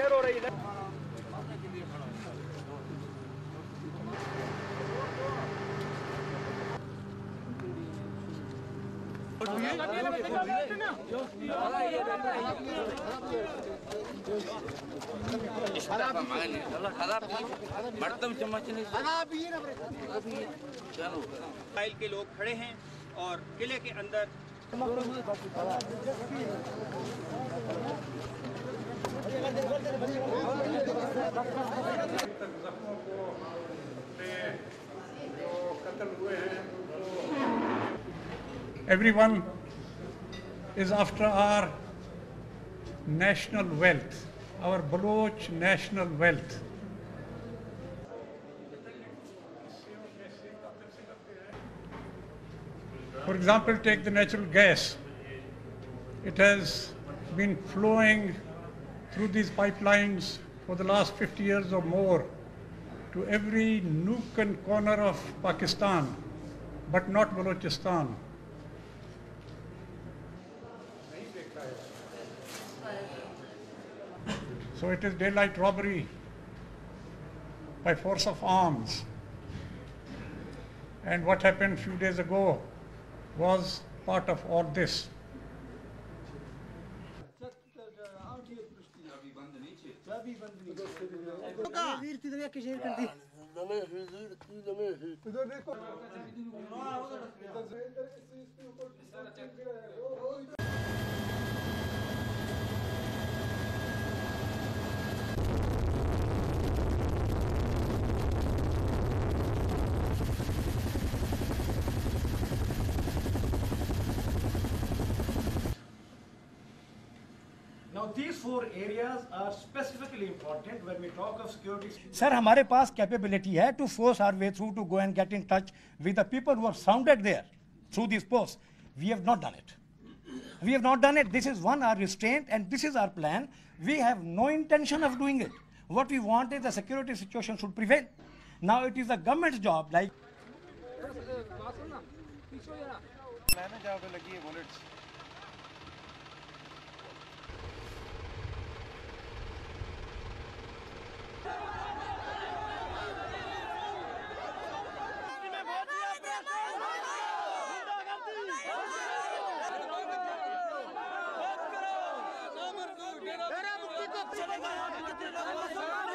Share हो रही है। फाइल के लोग खड़े हैं और किले के अंदर जख्मों को जो कत्ल हुए हैं everyone is after our national wealth, our Baloch national wealth. For example, take the natural gas. It has been flowing through these pipelines for the last 50 years or more to every nook and corner of Pakistan, but not Balochistan. So it is daylight robbery by force of arms. And what happened a few days ago was part of all this. Now these four areas are specifically important when we talk of security. Sir, हमारे पास capability है to force our way through to go and get in touch with the people who are surrounded there through these posts. We have not done it. We have not done it. This is one, our restraint, and this is our plan. We have no intention of doing it. What we want is the security situation should prevail. Now it is the government's job, like. चलेगा